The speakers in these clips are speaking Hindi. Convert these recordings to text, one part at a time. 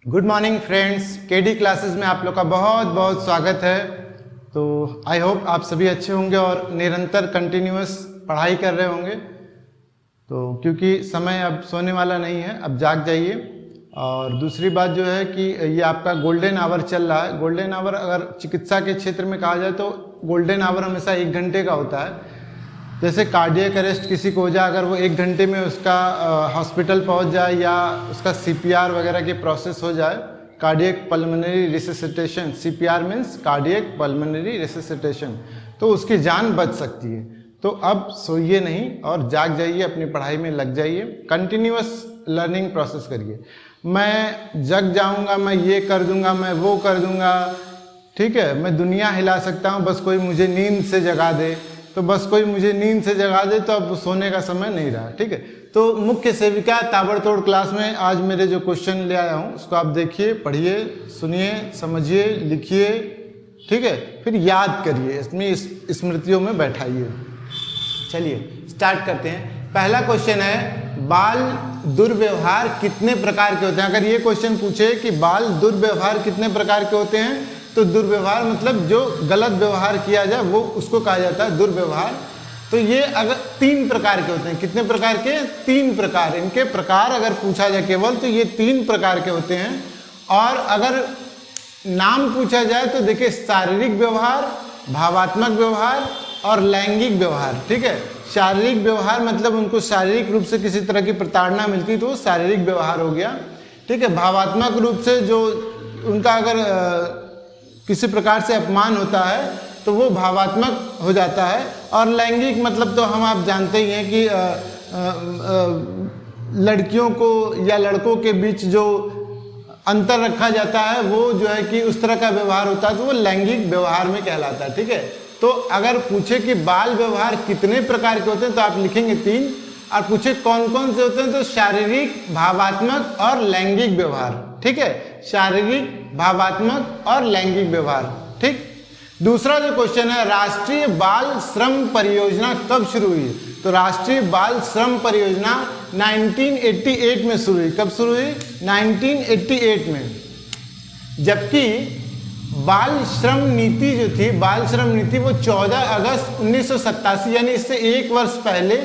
Good morning friends, KD classes में आप लोग का बहुत बहुत स्वागत है। तो आई होप आप सभी अच्छे होंगे और निरंतर कंटिन्यूअस पढ़ाई कर रहे होंगे। तो क्योंकि समय अब सोने वाला नहीं है, अब जाग जाइए। और दूसरी बात जो है कि ये आपका गोल्डन आवर चल रहा है। गोल्डन आवर अगर चिकित्सा के क्षेत्र में कहा जाए तो गोल्डन आवर हमेशा 1 घंटे का होता है। जैसे कार्डियक अरेस्ट किसी को हो जाए, अगर वो 1 घंटे में उसका हॉस्पिटल पहुंच जाए या उसका सीपीआर वगैरह की प्रोसेस हो जाए, cardiac pulmonary resuscitation, CPR means cardiac pulmonary resuscitation, तो उसकी जान बच सकती है। तो अब सोइए नहीं और जाग जाइए, अपनी पढ़ाई में लग जाइए, कंटिन्यूअस लर्निंग प्रोसेस करिए। मैं जग जाऊंगा, मैं ये कर दूंगा, मैं वो कर दूंगा, ठीक है, मैं दुनिया हिला सकता हूँ, बस कोई मुझे नींद से जगा दे, तो बस कोई मुझे नींद से जगा दे तो अब सोने का समय नहीं रहा। ठीक है, तो मुख्य सेविका ताबड़तोड़ क्लास में आज मेरे जो क्वेश्चन ले आया हूँ उसको आप देखिए, पढ़िए, सुनिए, समझिए, लिखिए, ठीक है, फिर याद करिए, इसमें स्मृतियों में बैठाइए। चलिए स्टार्ट करते हैं। पहला क्वेश्चन है, बाल दुर्व्यवहार कितने प्रकार के होते हैं। अगर ये क्वेश्चन पूछे कि बाल दुर्व्यवहार कितने प्रकार के होते हैं, तो दुर्व्यवहार मतलब जो गलत व्यवहार किया जाए वो उसको कहा जाता है दुर्व्यवहार। तो ये अगर 3 प्रकार के होते हैं। कितने प्रकार के? 3 प्रकार। इनके प्रकार अगर पूछा जाए केवल तो ये 3 प्रकार के होते हैं। और अगर नाम पूछा जाए तो देखिए, शारीरिक व्यवहार, भावात्मक व्यवहार और लैंगिक व्यवहार। ठीक है, शारीरिक व्यवहार मतलब उनको शारीरिक रूप से किसी तरह की प्रताड़ना मिलती तो वो शारीरिक व्यवहार हो गया। ठीक है, भावात्मक रूप से जो उनका अगर किसी प्रकार से अपमान होता है तो वो भावात्मक हो जाता है। और लैंगिक मतलब तो हम आप जानते ही हैं कि लड़कियों को या लड़कों के बीच जो अंतर रखा जाता है वो जो है कि उस तरह का व्यवहार होता है तो वो लैंगिक व्यवहार में कहलाता है। ठीक है, तो अगर पूछे कि बाल व्यवहार कितने प्रकार के होते हैं तो आप लिखेंगे 3। और पूछे कौन कौन से होते हैं तो शारीरिक, भावात्मक और लैंगिक व्यवहार। ठीक है, शारीरिक, भावात्मक और लैंगिक व्यवहार। ठीक, दूसरा जो क्वेश्चन है, राष्ट्रीय बाल श्रम परियोजना कब शुरू हुई? तो राष्ट्रीय बाल श्रम परियोजना 1988 में शुरू हुई। कब शुरू हुई? 1988 में। जबकि बाल श्रम नीति जो थी, बाल श्रम नीति, वो 14 अगस्त 1987 यानी इससे 1 वर्ष पहले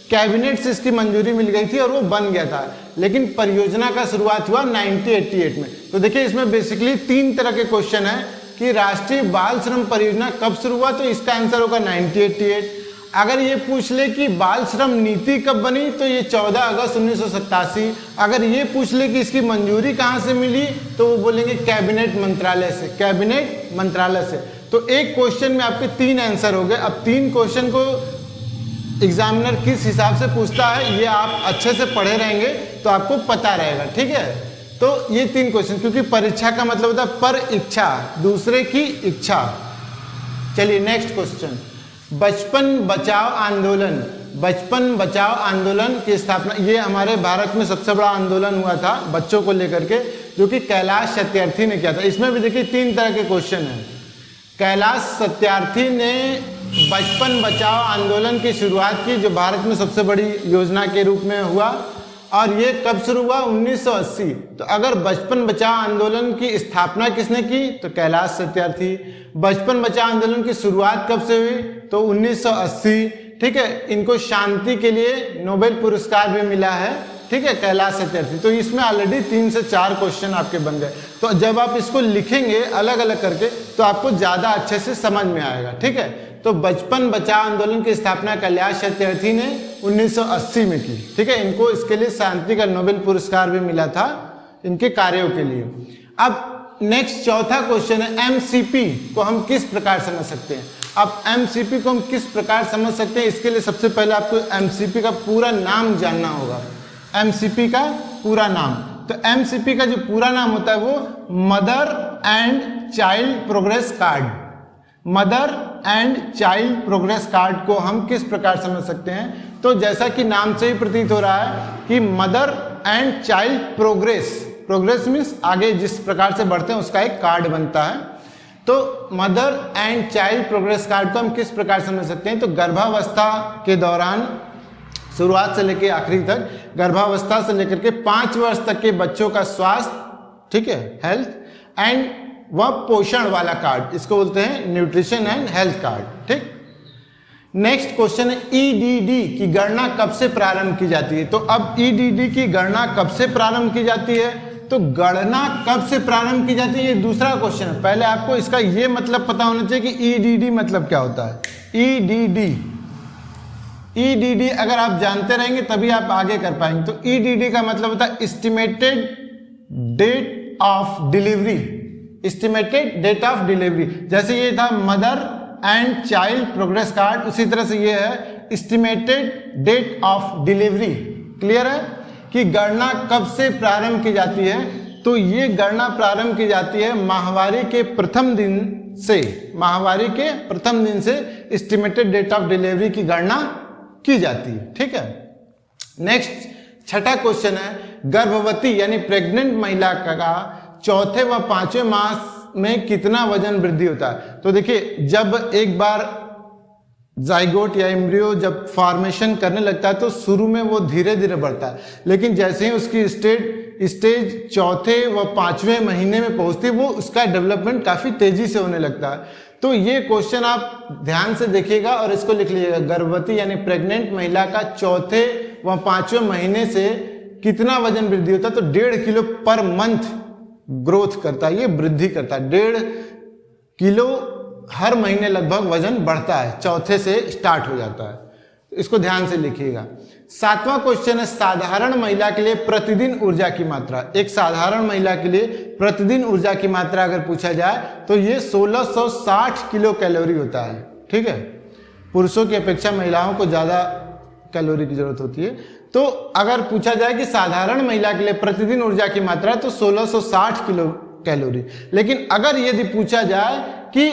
कैबिनेट से इसकी मंजूरी मिल गई थी और वो बन गया था। लेकिन परियोजना का शुरुआत हुआ 1988 में। तो देखिए, इसमें बेसिकली 3 तरह के क्वेश्चन है कि राष्ट्रीय बाल श्रम परियोजना कब शुरू हुआ, तो इसका आंसर होगा 1988। अगर ये पूछ ले कि बाल श्रम नीति कब बनी तो ये 14 अगस्त 1987। अगर ये पूछ ले कि इसकी मंजूरी कहाँ से मिली तो वो बोलेंगे कैबिनेट मंत्रालय से, कैबिनेट मंत्रालय से। तो एक क्वेश्चन में आपके 3 आंसर हो गए। अब 3 क्वेश्चन को एग्जामिनर किस हिसाब से पूछता है ये आप अच्छे से पढ़े रहेंगे तो आपको पता रहेगा। ठीक है, तो ये 3 क्वेश्चन, क्योंकि परीक्षा का मतलब होता है पर इच्छा, दूसरे की इच्छा। चलिए नेक्स्ट क्वेश्चन, बचपन बचाओ आंदोलन। बचपन बचाओ आंदोलन की स्थापना, ये हमारे भारत में सबसे बड़ा आंदोलन हुआ था बच्चों को लेकर के, जो कि कैलाश सत्यार्थी ने किया था। इसमें भी देखिए 3 तरह के क्वेश्चन हैं। कैलाश सत्यार्थी ने बचपन बचाओ आंदोलन की शुरुआत की, जो भारत में सबसे बड़ी योजना के रूप में हुआ। और ये कब शुरू हुआ? 1980। तो अगर बचपन बचाओ आंदोलन की स्थापना किसने की तो कैलाश सत्यार्थी। बचपन बचाओ आंदोलन की शुरुआत कब से हुई तो 1980। ठीक है, इनको शांति के लिए नोबेल पुरस्कार भी मिला है। ठीक है, कैलाश सत्यार्थी। तो इसमें ऑलरेडी 3 से 4 क्वेश्चन आपके बन गए। तो जब आप इसको लिखेंगे अलग अलग करके तो आपको ज़्यादा अच्छे से समझ में आएगा। ठीक है, तो बचपन बचाओ आंदोलन की स्थापना कैलाश सत्यार्थी ने 1980 में की। ठीक है, इनको इसके लिए शांति का नोबेल पुरस्कार भी मिला था इनके कार्यों के लिए। अब नेक्स्ट चौथा क्वेश्चन है, एमसीपी को हम किस प्रकार समझ सकते हैं। अब एमसीपी को हम किस प्रकार समझ सकते हैं, इसके लिए सबसे पहले आपको एमसीपी का पूरा नाम जानना होगा। एमसीपी का पूरा नाम, तो एमसीपी का जो पूरा नाम होता है वो mother and child progress card. Mother and child progress card को हम किस प्रकार समझ सकते हैं, तो जैसा कि नाम से ही प्रतीत हो रहा है कि mother and child progress, progress means आगे जिस प्रकार से बढ़ते हैं उसका एक कार्ड बनता है। तो mother and child progress card को हम किस प्रकार समझ सकते हैं, तो गर्भावस्था के दौरान शुरुआत से लेकर आखिरी तक, गर्भावस्था से लेकर के 5 वर्ष तक के बच्चों का स्वास्थ्य ठीक है, हेल्थ, एंड वह पोषण वाला कार्ड, इसको बोलते हैं न्यूट्रिशन एंड हेल्थ कार्ड, ठीक। नेक्स्ट क्वेश्चन है ईडीडी की गणना कब से प्रारंभ की जाती है। तो अब ईडीडी की गणना कब से प्रारंभ की जाती है, तो गणना कब से प्रारंभ की जाती है ये दूसरा क्वेश्चन है। पहले आपको इसका ये मतलब पता होना चाहिए कि ईडीडी मतलब क्या होता है। ईडीडी अगर आप जानते रहेंगे तभी आप आगे कर पाएंगे। तो ईडीडी का मतलब होता है estimated date of delivery, estimated date of delivery. जैसे ये था mother and child progress card, उसी तरह से ये है estimated date of delivery. Clear है कि गणना कब से प्रारंभ की जाती है। तो ये गणना प्रारंभ की जाती है माहवारी के प्रथम दिन से, माहवारी के प्रथम दिन से एस्टिमेटेड डेट ऑफ डिलीवरी की गणना की जाती है, ठीक है। नेक्स्ट छठा क्वेश्चन है गर्भवती यानी प्रेग्नेंट महिला का चौथे व पांचवें मास में कितना वजन वृद्धि होता है। तो देखिए जब एक बार जाइगोट या एम्ब्रियो जब फॉर्मेशन करने लगता है तो शुरू में वो धीरे धीरे बढ़ता है, लेकिन जैसे ही उसकी स्टेज चौथे व पांचवें महीने में पहुंचती है वो उसका डेवलपमेंट काफी तेजी से होने लगता है। तो ये क्वेश्चन आप ध्यान से देखिएगा और इसको लिख लीजिएगा। गर्भवती यानी प्रेग्नेंट महिला का चौथे व पांचवें महीने से कितना वजन वृद्धि होता है, तो 1.5 किलो पर मंथ ग्रोथ करता है, ये वृद्धि करता है। 1.5 किलो हर महीने लगभग वजन बढ़ता है, चौथे से स्टार्ट हो जाता है। इसको ध्यान से लिखिएगा। सातवां क्वेश्चन है साधारण महिला के लिए प्रतिदिन ऊर्जा की मात्रा। एक साधारण महिला के लिए प्रतिदिन ऊर्जा की मात्रा अगर पूछा जाए तो ये 1660 किलो कैलोरी होता है, ठीक है। पुरुषों की अपेक्षा महिलाओं को ज्यादा कैलोरी की जरूरत होती है। तो अगर पूछा जाए कि साधारण महिला के लिए प्रतिदिन ऊर्जा की मात्रा तो 1660 किलो कैलोरी। लेकिन अगर यदि पूछा जाए कि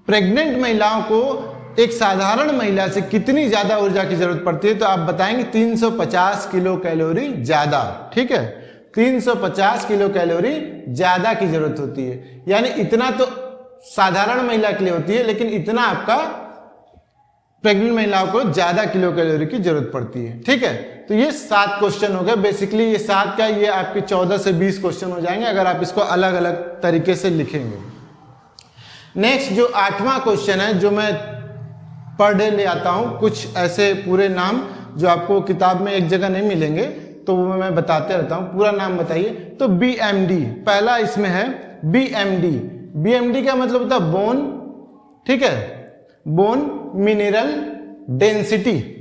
प्रेग्नेंट महिलाओं को एक साधारण महिला से कितनी ज्यादा ऊर्जा की जरूरत पड़ती है, तो आप बताएंगे 350 किलो कैलोरी ज्यादा, ठीक है। 350 किलो कैलोरी ज्यादा की जरूरत होती है। यानी इतना तो साधारण महिला के लिए होती है, लेकिन इतना आपका प्रेग्नेंट महिलाओं को ज्यादा किलो कैलोरी की जरूरत पड़ती है, ठीक है। तो ये 7 क्वेश्चन हो गए। बेसिकली ये 7 का ये आपके 14 से 20 क्वेश्चन हो जाएंगे अगर आप इसको अलग अलग तरीके से लिखेंगे। नेक्स्ट जो 8वां क्वेश्चन है जो मैं पर डे ले आता हूं, कुछ ऐसे पूरे नाम जो आपको किताब में एक जगह नहीं मिलेंगे तो वो मैं बताते रहता हूं। पूरा नाम बताइए। तो BMD पहला इसमें है BMD। BMD का मतलब होता है बोन, ठीक है, बोन मिनरल डेंसिटी।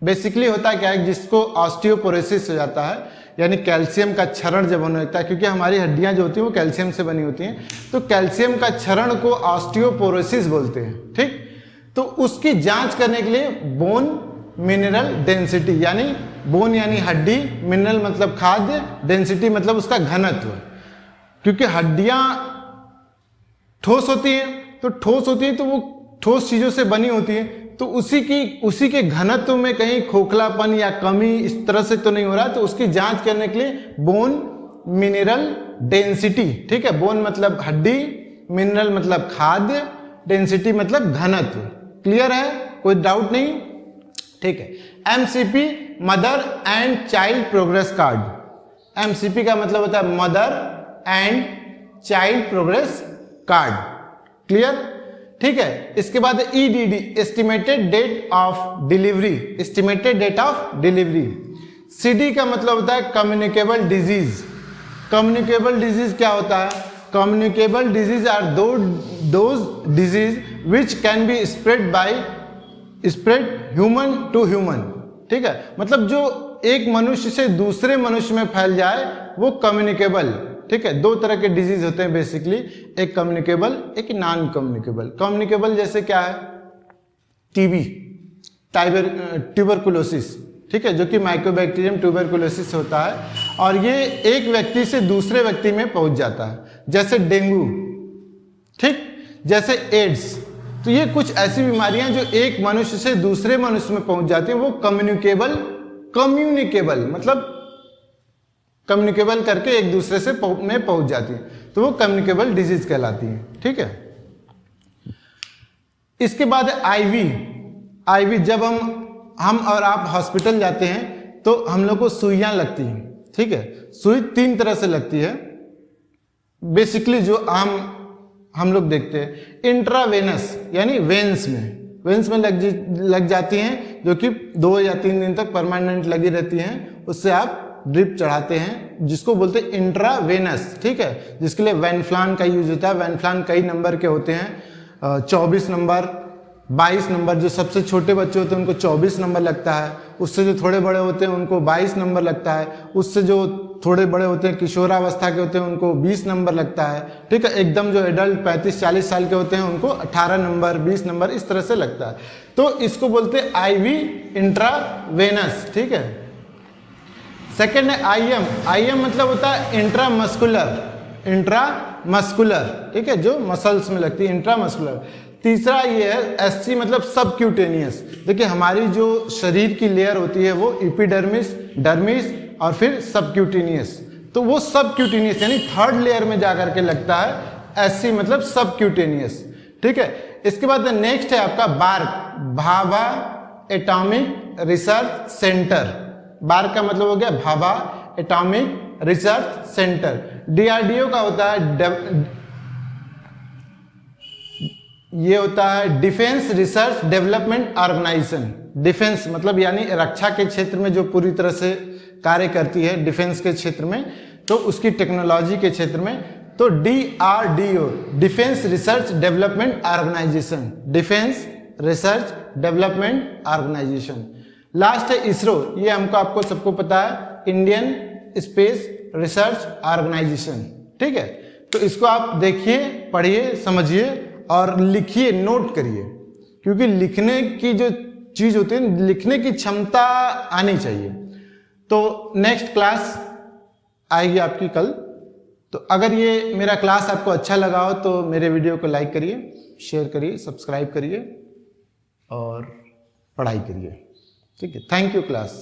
बेसिकली होता क्या है जिसको ऑस्टियोपोरोसिस हो जाता है, यानी कैल्शियम का क्षरण जब होने लगता है, क्योंकि हमारी हड्डियां जो होती हैं वो कैल्शियम से बनी होती हैं, तो कैल्शियम का क्षरण को ऑस्टियोपोरोसिस बोलते हैं, ठीक। तो उसकी जांच करने के लिए बोन मिनरल डेंसिटी, यानी बोन यानी हड्डी, मिनरल मतलब खाद्य, डेंसिटी मतलब उसका घनत्व। क्योंकि हड्डियां ठोस होती हैं, तो ठोस होती है तो वो ठोस चीजों से बनी होती है, तो उसी के घनत्व में कहीं खोखलापन या कमी इस तरह से तो नहीं हो रहा, तो उसकी जांच करने के लिए बोन मिनरल डेंसिटी, ठीक है। बोन मतलब हड्डी, मिनरल मतलब खाद्य, डेंसिटी मतलब घनत्व। क्लियर है, कोई डाउट नहीं, ठीक है। MCP mother and child progress card. MCP का मतलब होता है mother and child progress card. Clear, ठीक है। इसके बाद EDD estimated date of delivery, estimated date of delivery. CD का मतलब होता है कम्युनिकेबल डिजीज। कम्युनिकेबल डिजीज क्या होता है? Communicable disease are those diseases which can be spread human to human, ठीक है। मतलब जो एक मनुष्य से दूसरे मनुष्य में फैल जाए वो कम्युनिकेबल, ठीक है। 2 तरह के डिजीज होते हैं बेसिकली, एक कम्युनिकेबल एक नॉन कम्युनिकेबल। कम्युनिकेबल जैसे क्या है? टीबी, ट्यूबरकुलोसिस, ठीक है, जो कि माइकोबैक्टीरियम ट्यूबरकुलोसिस होता है और ये एक व्यक्ति से दूसरे व्यक्ति में पहुंच जाता है, जैसे डेंगू, ठीक, जैसे एड्स। तो ये कुछ ऐसी बीमारियां जो एक मनुष्य से दूसरे मनुष्य में पहुंच जाती हैं, वो कम्युनिकेबल मतलब कम्युनिकेबल करके एक दूसरे से में पहुंच जाती है, तो वो कम्युनिकेबल डिजीज कहलाती है, ठीक है। इसके बाद आईवी जब हम और आप हॉस्पिटल जाते हैं तो हम लोग को सुइयां लगती हैं, ठीक है। सुई 3 तरह से लगती है, बेसिकली जो आम हम लोग देखते हैं, इंट्रावेनस यानी वेन्स में लग जाती हैं, जो कि 2 या 3 दिन तक परमानेंट लगी रहती हैं। उससे आप ड्रिप चढ़ाते हैं, जिसको बोलते हैं इंट्रावेनस, ठीक है, जिसके लिए वेनफ्लान का यूज होता है। वेनफ्लान कई नंबर के होते हैं, 24 नंबर, 22 नंबर। जो सबसे छोटे बच्चे होते हैं उनको 24 नंबर लगता है, उससे जो थोड़े बड़े होते हैं उनको 22 नंबर लगता है, उससे जो थोड़े बड़े होते हैं किशोरावस्था के होते हैं उनको 20 नंबर लगता है, ठीक है। एकदम जो एडल्ट 35-40 साल के होते हैं उनको 18 नंबर, 20 नंबर इस तरह से लगता है। तो इसको बोलते हैं आईवी इंट्रावेनस, ठीक है। सेकेंड है आईएम मतलब होता है इंट्रामस्कुलर, ठीक है, जो मसल्स में लगती है, इंट्रामस्कुलर। तीसरा ये है एससी मतलब सबक्यूटेनियस। देखिए हमारी जो शरीर की लेयर होती है वो एपिडर्मिस, डर्मिस और फिर सबक्यूटेनियस। तो वो सबक्यूटेनियस यानी थर्ड लेयर में जाकर के लगता है, एससी मतलब सबक्यूटेनियस, ठीक है। इसके बाद नेक्स्ट है आपका BARC, Bhabha atomic research centre. BARC का मतलब हो गया Bhabha atomic research centre. DRDO का होता है ये होता है defence research development organisation. Defence मतलब यानी रक्षा के क्षेत्र में जो पूरी तरह से कार्य करती है डिफेंस के क्षेत्र में, तो उसकी टेक्नोलॉजी के क्षेत्र में, तो DRDO defence research development organisation, defence research development organisation. Last है इसरो, ये हमको आपको सबको पता है, इंडियन स्पेस रिसर्च ऑर्गेनाइजेशन, ठीक है। तो इसको आप देखिए, पढ़िए, समझिए और लिखिए, नोट करिए, क्योंकि लिखने की जो चीज होती है, लिखने की क्षमता आनी चाहिए। तो नेक्स्ट क्लास आएगी आपकी कल। तो अगर ये मेरा क्लास आपको अच्छा लगा हो तो मेरे वीडियो को लाइक करिए, शेयर करिए, सब्सक्राइब करिए और पढ़ाई करिए, ठीक है। Thank you class.